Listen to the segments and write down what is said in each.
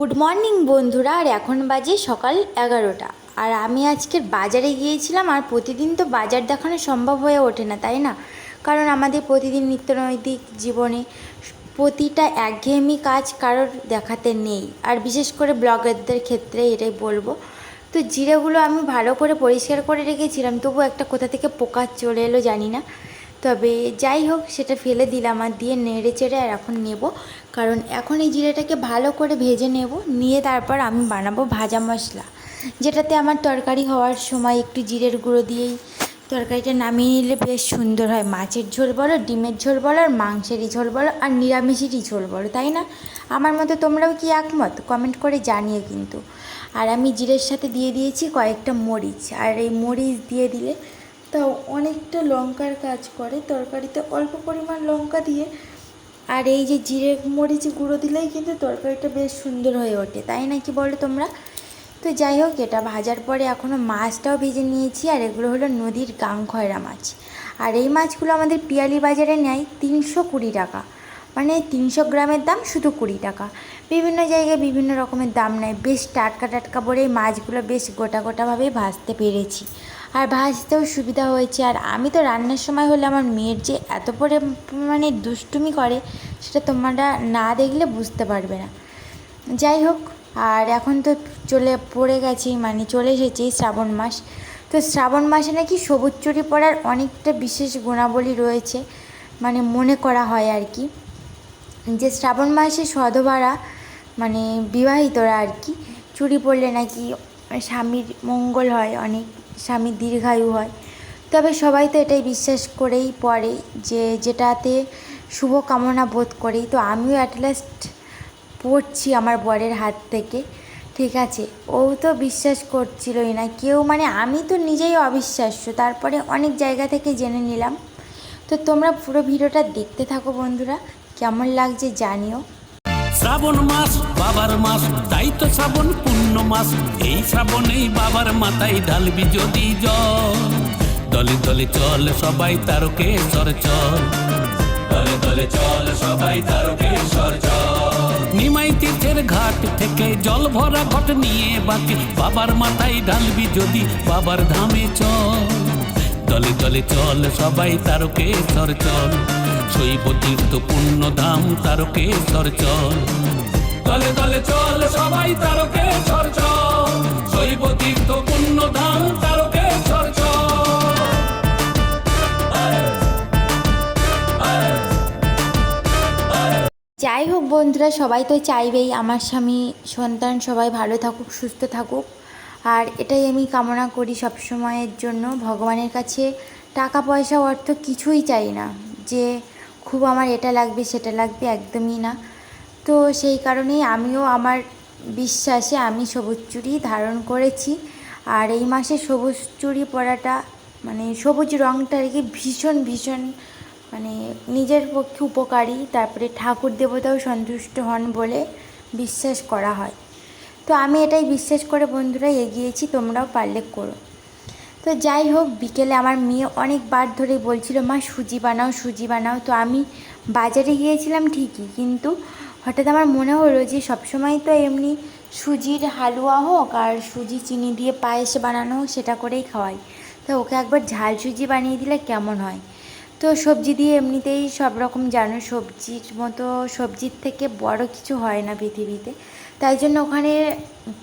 Good morning বন্ধুরা। আর এখন বাজে সকাল 11টা। আর আমি আজকের বাজারে গিয়েছিলাম। আর প্রতিদিন তো বাজার দেখানো সম্ভব হয়ে ওঠে না, তাই না? কারণ আমাদের প্রতিদিন নিত্যনৈতিক জীবনে প্রতিটা একঘেয়েমি কাজ কারোর দেখাতে নেই, আর বিশেষ করে ব্লগারদের ক্ষেত্রে এটাই বলবো। তো জিরেগুলো আমি ভালো করে পরিষ্কার করে রেখেছিলাম, তবু একটা কোথা থেকে পোকা চলে এলো জানি না। তবে যাই হোক, সেটা ফেলে দিলাম আর দিয়ে নেড়ে চেড়ে আর এখন নেব। কারণ এখন এই জিরেটাকে ভালো করে ভেজে নেব, নিয়ে তারপর আমি বানাবো ভাজা মশলা, যেটাতে আমার তরকারি হওয়ার সময় একটু জিরের গুঁড়ো দিয়েই তরকারিটা নামিয়ে নিলে বেশ সুন্দর হয়। মাছের ঝোল বলো, ডিমের ঝোল বলো, আর মাংসেরই ঝোল বলো, আর নিরামিষেরই ঝোল বলো, তাই না? আমার মতো তোমরাও কি একমত? কমেন্ট করে জানিও কিন্তু। আর আমি জিরের সাথে দিয়ে দিয়েছি কয়েকটা মরিচ, আর এই মরিচ দিয়ে দিলে তাও অনেকটা লঙ্কার কাজ করে তরকারিতে। অল্প পরিমাণ লঙ্কা দিয়ে আর এই যে জিরে মরিচ গুঁড়ো দিলেই কিন্তু তরকারিটা বেশ সুন্দর হয়ে ওঠে, তাই না? কি বলো তোমরা? তো যাই হোক, এটা ভাজার পরে এখনও মাছটাও ভেজে নিয়েছি। আর এগুলো হলো নদীর গাংখয়রা মাছ। আর এই মাছগুলো আমাদের পিয়ালি বাজারে নেয় 320 টাকা, মানে 300 গ্রামের দাম শুধু 20 টাকা। বিভিন্ন জায়গায় বিভিন্ন রকমের দাম নেয়। বেশ টাটকা টাটকা বলে এই মাছগুলো বেশ গোটা গোটাভাবেই ভাজতে পেরেছি, আর ভাজতেও সুবিধা হয়েছে। আর আমি তো রান্নার সময় হলে আমার মেয়ের যে এত মানে দুষ্টুমি করে, সেটা তোমরা না দেখলে বুঝতে পারবে না। যাই হোক, আর এখন তো পড়ে গেছি, মানে চলে এসেছি শ্রাবণ মাস। তো শ্রাবণ মাসে নাকি সবুজ চুড়ি পরার অনেকটা বিশেষ গুণাবলী রয়েছে, মানে মনে করা হয় আর কি, যে শ্রাবণ মাসে সধবারা, মানে বিবাহিতরা আর কি, চুড়ি পরলে নাকি স্বামীর মঙ্গল হয়, অনেক স্বামীর দীর্ঘায়ু হয়। তবে সবাই তো এটাই বিশ্বাস করেই পড়ে, যে যেটাতে শুভ কামনা বোধ করেই। তো আমিও অ্যাটলাস্ট পড়ছি আমার বরের হাত থেকে, ঠিক আছে? ও তো বিশ্বাস করছিলই না কেউ, মানে আমি তো নিজেই অবিশ্বাস্য, তারপরে অনেক জায়গা থেকে জেনে নিলাম। তো তোমরা পুরো ভিডিওটা দেখতে থাকো বন্ধুরা, কেমন লাগছে জানিও। শ্রাবণ মাস বাবার মাস, তাই তো শ্রাবণ পূর্ণ মাস। এই শ্রাবণেই বাবার মাথায় ঢালবি যদি জল। দলে দলে চল সবাই তারকেশ্বর চল, দলে দলে চল সবাই তারকেশ্বর চল। নিমাই তীর্থের ঘাট থেকে জল ভরা ঘট নিয়ে বাকি বাবার মাথায় ঢালবি যদি বাবার ধামে চল। দলে দলে চল সবাই তারকেশ্বর চল, শৈব তীর্থ পুণ্য ধাম তারকেশ্বর চল। দলে দলে চল সবাই তারকেশ্বর চল, শৈব তীর্থ পুণ্য ধাম তারকেশ্বর চল। যাই হোক বন্ধুরা, সবাই তো চাইবেই আমার স্বামী সন্তান সবাই ভালো থাকুক, সুস্থ থাকুক। আর এটাই আমি কামনা করি সব সময়ের জন্য ভগবানের কাছে। টাকা পয়সা অর্থ কিছুই চাই না, যে খুব আমার এটা লাগবে সেটা লাগবে, একদমই না। তো সেই কারণেই আমিও আমার বিশ্বাসে আমি সবুজ চুড়ি ধারণ করেছি। আর এই মাসে সবুজ চুড়ি পরাটা, মানে সবুজ রঙটা আর কি ভীষণ ভীষণ, মানে নিজের পক্ষে উপকারী। তারপরে ঠাকুর দেবতাও সন্তুষ্ট হন বলে বিশ্বাস করা হয়। তো আমি এটাই বিশ্বাস করে বন্ধুরা এগিয়েছি, তোমরাও পারলে করো। তো যাই হোক, বিকেলে আমার মেয়ে অনেকবার ধরে বলছিল মা সুজি বানাও সুজি বানাও। তো আমি বাজারে গিয়েছিলাম ঠিকই, কিন্তু হঠাৎ আমার মনে হলো যে সবসময় তো এমনি সুজির হালুয়া হোক আর সুজি চিনি দিয়ে পায়েস বানানো হোক, সেটা করেই খাওয়াই। তো ওকে একবার ঝাল সুজি বানিয়ে দিলে কেমন হয়? তো সবজি দিয়ে এমনিতেই সব রকম জানো, সবজির মতো সবজির থেকে বড় কিছু হয় না পৃথিবীতে। তাই জন্য ওখানে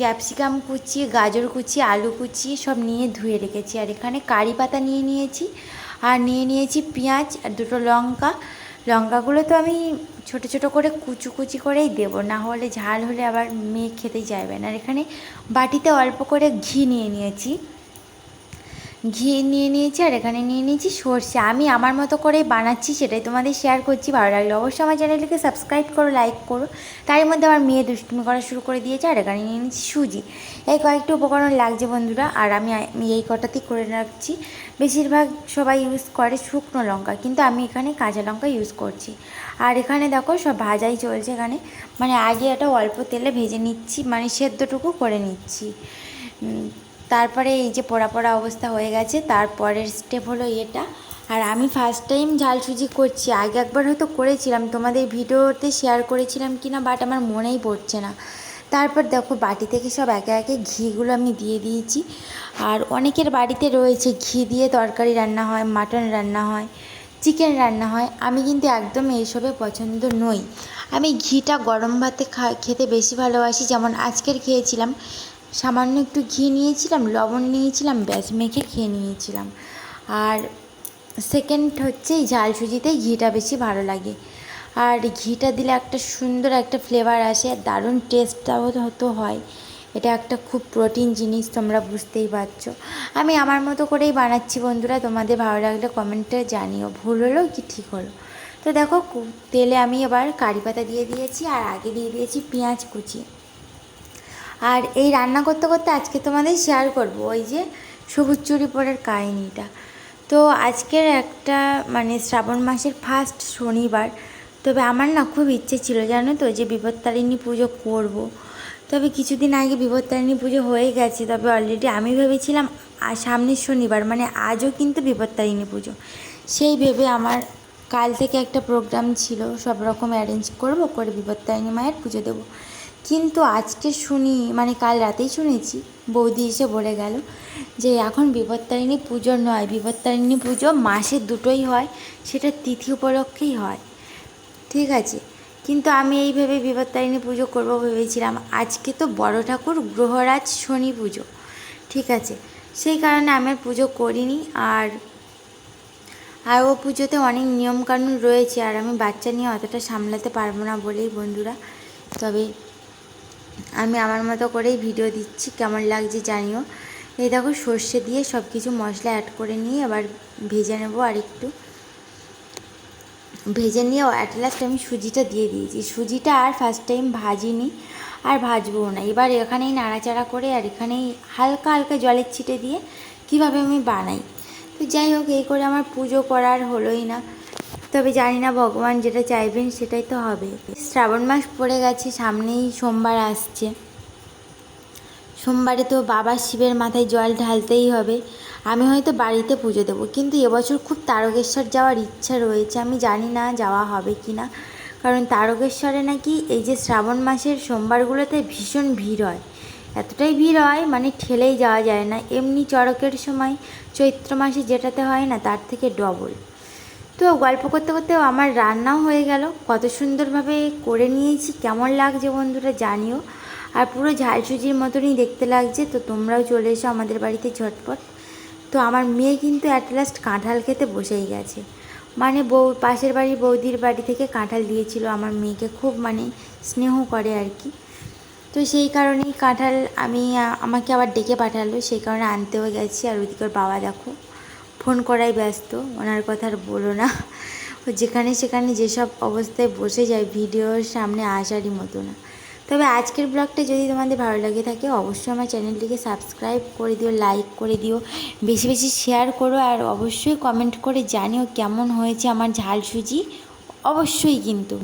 ক্যাপসিকাম কুচি, গাজর কুচি, আলু কুচি সব নিয়ে ধুয়ে রেখেছি। আর এখানে কারি পাতা নিয়ে নিয়েছি, আর নিয়ে নিয়েছি পেঁয়াজ আর দুটো লঙ্কা। লঙ্কাগুলো তো আমি ছোট ছোট করে কুচি কুচি করেই দেবো, না হলে ঝাল হলে আবার মেয়ে খেতে চাইবে না। আর এখানে বাটিতে অল্প করে ঘি নিয়ে নিয়েছি, আর এখানে নিয়ে নিয়েছি সর্ষে। আমি আমার মতো করেই বানাচ্ছি, সেটাই তোমাদের শেয়ার করছি। ভালো লাগলে অবশ্যই আমার চ্যানেলটিকে সাবস্ক্রাইব করো, লাইক করো। তারই মধ্যে আমার মেয়ে দুষ্টুমি করা শুরু করে দিয়েছে। আর এখানে নিয়ে নিচ্ছি সুজি। এই কয়েকটি উপকরণ লাগছে বন্ধুরা, আর আমি এই কটাতেই করে রাখছি। বেশিরভাগ সবাই ইউজ করে শুকনো লঙ্কা, কিন্তু আমি এখানে কাঁচা লঙ্কা ইউজ করছি। আর এখানে দেখো সব ভাজাই চলছে এখানে, মানে আগে এটা অল্প তেলে ভেজে নিচ্ছি, মানে সেদ্ধটুকু করে নিচ্ছি। তারপরে এই যে পোড়া পোড়া অবস্থা হয়ে গেছে, তারপরের স্টেপ হলো এটা। আর আমি ফার্স্ট টাইম ঝাল সুজি করছি, আগে একবার হয়তো করেছিলাম, তোমাদের ভিডিওতে শেয়ার করেছিলাম কি না বাট আমার মনেই পড়ছে না। তারপর দেখো বাটি থেকে সব একে একে ঘিগুলো আমি দিয়ে দিয়েছি। আর অনেকের বাড়িতে রয়েছে ঘি দিয়ে তরকারি রান্না হয়, মাটন রান্না হয়, চিকেন রান্না হয়। আমি কিন্তু একদম এইসবে পছন্দ নই। আমি ঘিটা গরম ভাতে খেতে বেশি ভালোবাসি। যেমন আজকের খেয়েছিলাম, সামান্য একটু ঘি নিয়েছিলাম, লবণ নিয়েছিলাম, ব্যাস মেখে খেয়ে নিয়েছিলাম। আর সেকেন্ড হচ্ছে এই ঝাল সুজিতে ঘিটা বেশি ভালো লাগে। আর ঘিটা দিলে একটা সুন্দর একটা ফ্লেভার আসে, দারুণ টেস্টটাও হতো হয়। এটা একটা খুব প্রোটিন জিনিস, তোমরা বুঝতেই পারছো। আমি আমার মতো করেই বানাচ্ছি বন্ধুরা, তোমাদের ভালো লাগলে কমেন্টে জানিও ভুল হলো কি ঠিক হলো। তো দেখো তেলে আমি এবার কারি পাতা দিয়ে দিয়েছি, আর আগে দিয়ে দিয়েছি পেঁয়াজ কুচি। আর এই রান্না করতে করতে আজকে তোমাদের শেয়ার করব ওই যে সবুজ চুড়ি পরার কাহিনিটা। তো আজকের একটা মানে শ্রাবণ মাসের ফার্স্ট শনিবার, তবে আমার না খুব ইচ্ছে ছিল জানো তো যে বিপত্তারিণী পুজো করব। তবে কিছুদিন আগে বিপত্তারিণী পুজো হয়ে গেছে, তবে অলরেডি আমি ভেবেছিলাম সামনের শনিবার মানে আজও কিন্তু বিপত্তারিণী পুজো। সেই ভেবে আমার কাল থেকে একটা প্রোগ্রাম ছিল, সব রকম অ্যারেঞ্জ করব, করে বিপত্তারিণী মায়ের পুজো দেবো। কিন্তু আজকে শুনি মানে কাল রাতেই শুনেছি, বৌদি এসে বলে গেল যে এখন বিপত্তারিণী পুজো নয়, বিপত্তারিণী পুজো মাসে দুটোই হয়, সেটা তিথি উপলক্ষেই হয়। ঠিক আছে, কিন্তু আমি এই ভেবে বিপত্তারিণী পুজো করব ভেবেছিলাম। আজকে তো বড় ঠাকুর গ্রহরাজ শনি পুজো, ঠিক আছে, সেই কারণে আমি আর পুজো করিনি। আর ও পুজোতে অনেক নিয়মকানুন রয়েছে, আর আমি বাচ্চা নিয়ে অতটা সামলাতে পারবো না বলেই বন্ধুরা, তবে আমি আমার মতো করেই ভিডিও দিচ্ছি, কেমন লাগছে জানিও। এই দেখো সর্ষে দিয়ে সব কিছু মশলা অ্যাড করে নিয়ে এবার ভেজে নেবো। আর একটু ভেজে নিয়ে অ্যাট লাস্ট আমি সুজিটা দিয়ে দিয়েছি। সুজিটা আর ফার্স্ট টাইম ভাজিনি, আর ভাজবও না। এবার এখানেই নাড়াচাড়া করে আর এখানেই হালকা হালকা জলের ছিটে দিয়ে কীভাবে আমি বানাই। তো যাই হোক, এই করে আমার পুজো করার হলোই না। তবে জানি না ভগবান যেটা চাইবেন সেটাই তো হবে। শ্রাবণ মাস পড়ে গেছে, সামনেই সোমবার আসছে। সোমবারে তো বাবা শিবের মাথায় জল ঢালতেই হবে। আমি হয়তো বাড়িতে পুজো দেবো, কিন্তু এবছর খুব তারকেশ্বর যাওয়ার ইচ্ছা রয়েছে। আমি জানি না যাওয়া হবে কি না, কারণ তারকেশ্বরে নাকি এই যে শ্রাবণ মাসের সোমবারগুলোতে ভীষণ ভিড় হয়। এতটাই ভিড় হয় মানে ঠেলেই যাওয়া যায় না। এমনি চড়কের সময় চৈত্র মাসে যেটাতে হয় না, তার থেকে ডবল। তো গল্প করতে করতে আমার রান্নাও হয়ে গেল, কত সুন্দরভাবে করে নিয়েছি। কেমন লাগছে বন্ধুরা জানিও। আর পুরো ঝাল সুজির মতনই দেখতে লাগছে। তো তোমরাও চলে এসো আমাদের বাড়িতে ঝটপট। তো আমার মেয়ে কিন্তু অ্যাট লাস্ট কাঁঠাল খেতে বসেই গেছে। মানে পাশের বাড়ির বৌদির বাড়ি থেকে কাঁঠাল দিয়েছিল আমার মেয়েকে, খুব মানে স্নেহ করে আর কি। তো সেই কারণেই কাঁঠাল আমাকে আবার ডেকে পাঠালো, সেই কারণে আনতেও গেছি। আর ওইদিকে ওর বাবা দেখো ফোন করাই ব্যস্ত, ওনার কথা আর বলো না। ও যেখানে সেখানে যেসব অবস্থায় বসে যায়, ভিডিওর সামনে আসারই মতো না। তবে আজকের ব্লগটা যদি তোমাদের ভালো লাগে থাকে, অবশ্যই আমার চ্যানেলটিকে সাবস্ক্রাইব করে দিও, লাইক করে দিও, বেশি বেশি শেয়ার করো। আর অবশ্যই কমেন্ট করে জানিও কেমন হয়েছে আমার ঝাল সুজি, অবশ্যই কিন্তু।